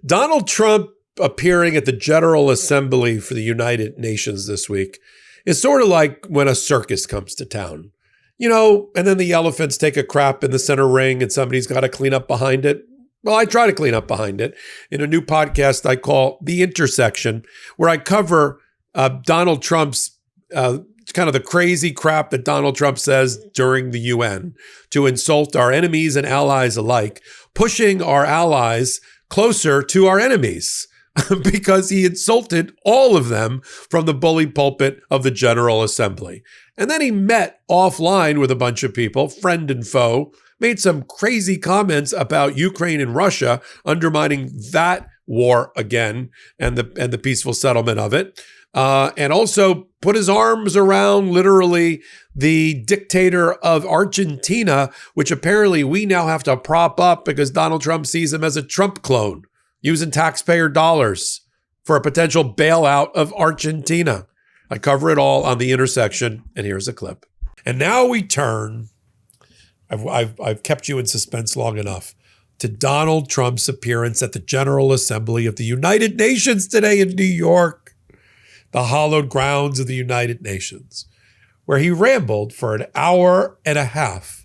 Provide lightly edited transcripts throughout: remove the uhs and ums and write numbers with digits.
Donald Trump appearing at the General Assembly for the United Nations this week is sort of like when a circus comes to town. You know, and then the elephants take a crap in the center ring and somebody's got to clean up behind it. Well, I try to clean up behind it in a new podcast I call The Intersection, where I cover Donald Trump's kind of the crazy crap that Donald Trump says during the UN to insult our enemies and allies alike, pushing our allies closer to our enemies because he insulted all of them from the bully pulpit of the General Assembly. And then he met offline with a bunch of people, friend and foe, made some crazy comments about Ukraine and Russia, undermining that war again and the peaceful settlement of it. And also put his arms around literally the dictator of Argentina, which apparently we now have to prop up because Donald Trump sees him as a Trump clone, using taxpayer dollars for a potential bailout of Argentina. I cover it all on The Intersection, and here's a clip. And now we turn, I've kept you in suspense long enough, to Donald Trump's appearance at the General Assembly of the United Nations today in New York, the hallowed grounds of the United Nations, where he rambled for an hour and a half,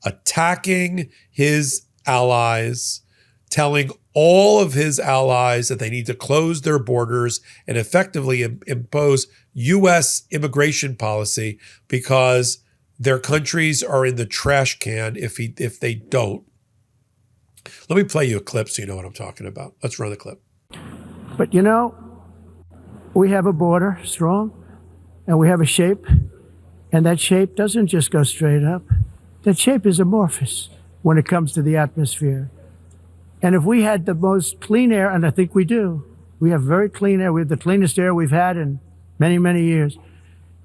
attacking his allies, telling all of his allies that they need to close their borders and effectively impose U.S. immigration policy because their countries are in the trash can if they don't. Let me play you a clip so you know what I'm talking about. Let's run the clip. But you know, we have a border strong, and we have a shape, and that shape doesn't just go straight up. That shape is amorphous when it comes to the atmosphere. And if we had the most clean air, and I think we do, we have very clean air. We have the cleanest air we've had in many, many years.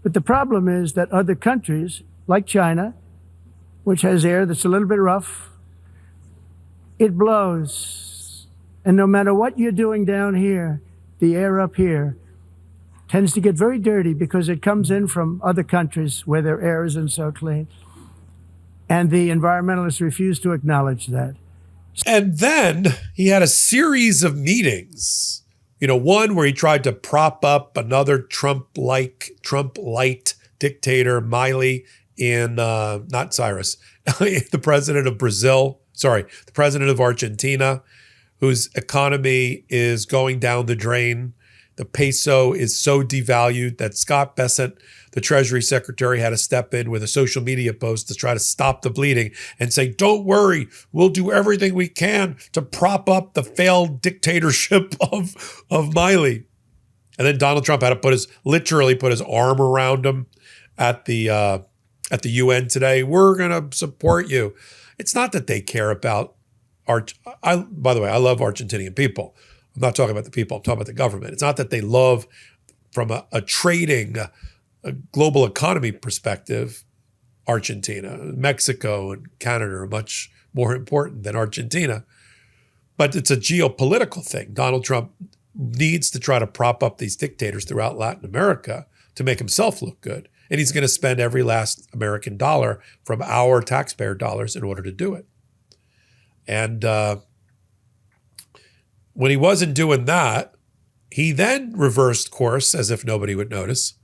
But the problem is that other countries, like China, which has air that's a little bit rough, it blows. And no matter what you're doing down here, the air up here tends to get very dirty because it comes in from other countries where their air isn't so clean. And the environmentalists refuse to acknowledge that. And then he had a series of meetings, one where he tried to prop up another Trump-light dictator, Milei, not Cyrus, the president of the president of Argentina, whose economy is going down the drain. The peso is so devalued that Scott Bessent, the Treasury Secretary, had to step in with a social media post to try to stop the bleeding and say, don't worry, we'll do everything we can to prop up the failed dictatorship of Milei. And then Donald Trump had to literally put his arm around him at the UN today. We're going to support you. It's not that they care about by the way, I love Argentinian people. I'm not talking about the people, I'm talking about the government. It's not that they love, from a trading, a global economy perspective, Argentina. Mexico and Canada are much more important than Argentina. But it's a geopolitical thing. Donald Trump needs to try to prop up these dictators throughout Latin America to make himself look good. And he's going to spend every last American dollar from our taxpayer dollars in order to do it. And when he wasn't doing that, he then reversed course as if nobody would notice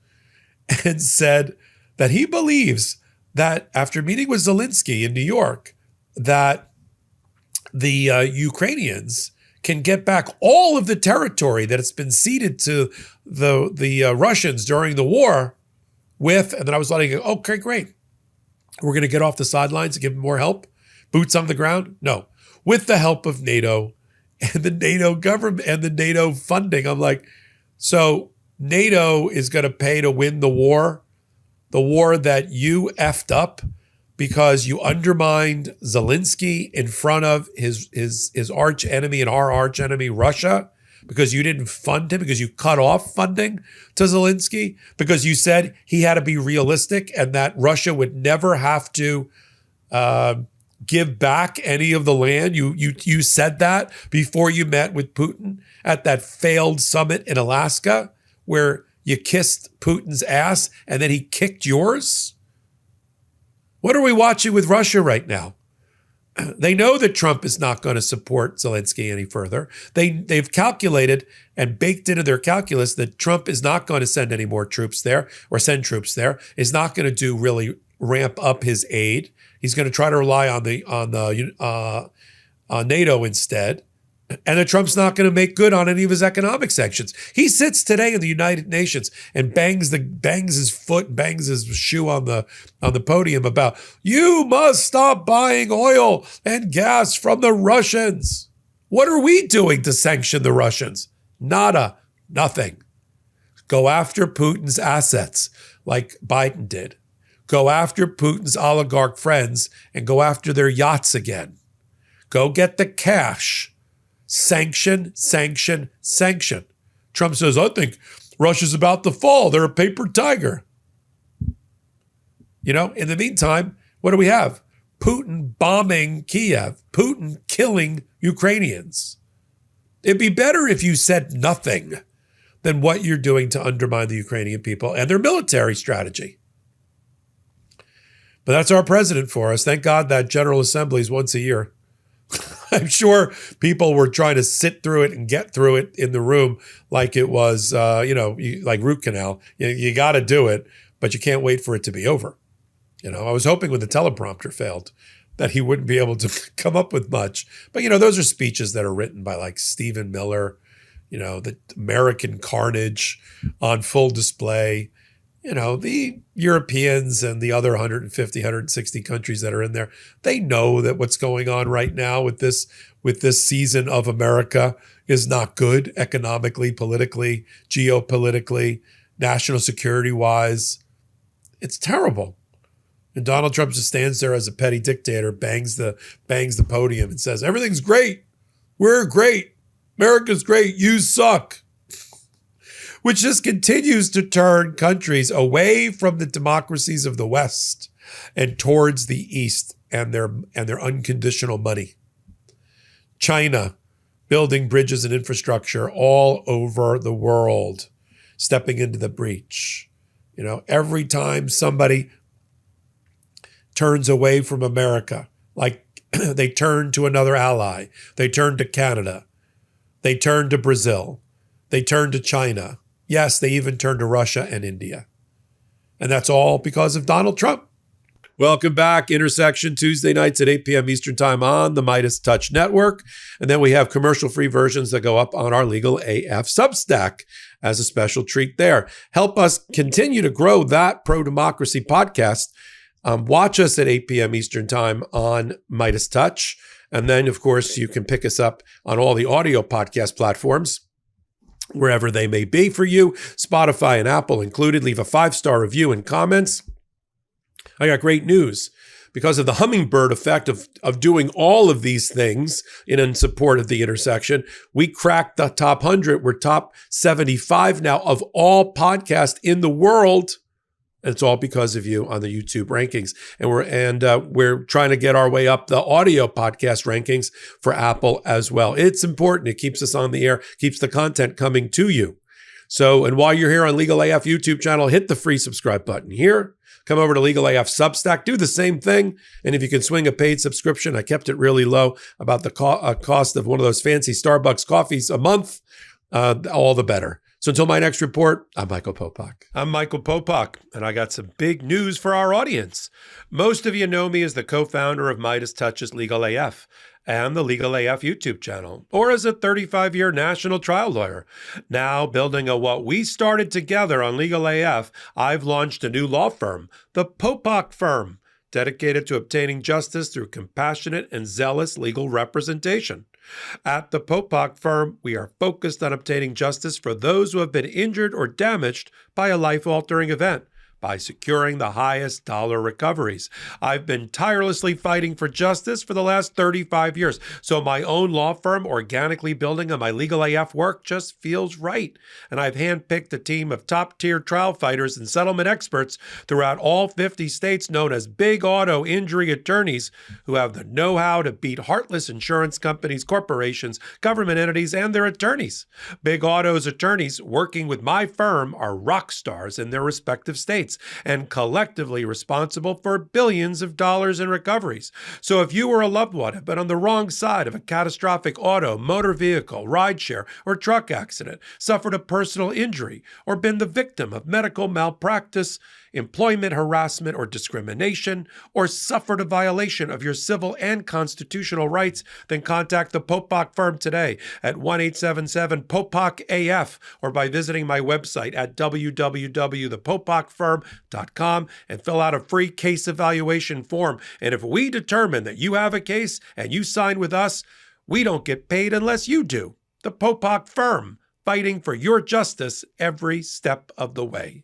and said that he believes that after meeting with Zelensky in New York, that the Ukrainians can get back all of the territory that has been ceded to the Russians during the war and then I was letting okay, great. We're going to get off the sidelines and give them more help, boots on the ground? No. With the help of NATO and the NATO government and the NATO funding. I'm like, so NATO is going to pay to win the war that you effed up because you undermined Zelensky in front of his arch enemy and our arch enemy, Russia, because you didn't fund him, because you cut off funding to Zelensky, because you said he had to be realistic and that Russia would never have to give back any of the land. You said that before you met with Putin at that failed summit in Alaska where you kissed Putin's ass and then he kicked yours. What are we watching with Russia right now? They know that Trump is not going to support Zelensky any further. They've calculated and baked into their calculus that Trump is not going to send any more troops there or send troops there, is not going to really ramp up his aid. He's going to try to rely on NATO instead. And that Trump's not going to make good on any of his economic sanctions. He sits today in the United Nations and bangs his foot, bangs his shoe on the podium about, you must stop buying oil and gas from the Russians. What are we doing to sanction the Russians? Nada, nothing. Go after Putin's assets like Biden did. Go after Putin's oligarch friends and go after their yachts again. Go get the cash. Sanction, sanction, sanction. Trump says, I think Russia's about to fall. They're a paper tiger. In the meantime, what do we have? Putin bombing Kiev, Putin killing Ukrainians. It'd be better if you said nothing than what you're doing to undermine the Ukrainian people and their military strategy. But that's our president for us. Thank God that General Assembly is once a year. I'm sure people were trying to sit through it and get through it in the room like it was, like root canal. You got to do it, but you can't wait for it to be over. I was hoping when the teleprompter failed that he wouldn't be able to come up with much. But, those are speeches that are written by like Stephen Miller, the American carnage on full display. The Europeans and the other 150, 160 countries that are in there, they know that what's going on right now with this season of America is not good economically, politically, geopolitically, national security wise. It's terrible. And Donald Trump just stands there as a petty dictator, bangs the podium and says, everything's great. We're great. America's great. You suck. Which just continues to turn countries away from the democracies of the West and towards the East and their unconditional money. China building bridges and infrastructure all over the world, stepping into the breach. Every time somebody turns away from America, like they turn to another ally, they turn to Canada, they turn to Brazil, they turn to China. Yes, they even turned to Russia and India. And that's all because of Donald Trump. Welcome back. Intersection Tuesday nights at 8 p.m. Eastern Time on the Midas Touch Network. And then we have commercial-free versions that go up on our Legal AF Substack as a special treat there. Help us continue to grow that pro-democracy podcast. Watch us at 8 p.m. Eastern Time on Midas Touch. And then, of course, you can pick us up on all the audio podcast platforms, wherever they may be for you, Spotify and Apple included. Leave a 5-star review and comments. I got great news. Because of the hummingbird effect of doing all of these things in support of the intersection, we cracked the top 100. We're top 75 now of all podcasts in the world. And it's all because of you on the YouTube rankings. And we're trying to get our way up the audio podcast rankings for Apple as well. It's important. It keeps us on the air, keeps the content coming to you. So, and while you're here on Legal AF YouTube channel, hit the free subscribe button here. Come over to Legal AF Substack, do the same thing. And if you can swing a paid subscription, I kept it really low, about the cost of one of those fancy Starbucks coffees a month, all the better. So until my next report, I'm Michael Popok. I'm Michael Popok, and I got some big news for our audience. Most of you know me as the co-founder of Midas Touch's Legal AF and the Legal AF YouTube channel, or as a 35-year national trial lawyer. Now, building on what we started together on Legal AF, I've launched a new law firm, the Popok Firm, dedicated to obtaining justice through compassionate and zealous legal representation. At the Popok Firm, we are focused on obtaining justice for those who have been injured or damaged by a life-altering event by securing the highest dollar recoveries. I've been tirelessly fighting for justice for the last 35 years, so my own law firm organically building on my Legal AF work just feels right. And I've handpicked a team of top-tier trial fighters and settlement experts throughout all 50 states known as big auto injury attorneys who have the know-how to beat heartless insurance companies, corporations, government entities, and their attorneys. Big Auto's attorneys working with my firm are rock stars in their respective states. states and collectively responsible for billions of dollars in recoveries. So if you or a loved one have been on the wrong side of a catastrophic auto, motor vehicle, rideshare, or truck accident, suffered a personal injury, or been the victim of medical malpractice, employment harassment or discrimination, or suffered a violation of your civil and constitutional rights, then contact the Popok firm today at 1-877-POPOK-AF or by visiting my website at www.thepopokfirm.com and fill out a free case evaluation form. And if we determine that you have a case and you sign with us, we don't get paid unless you do. The Popok firm, fighting for your justice every step of the way.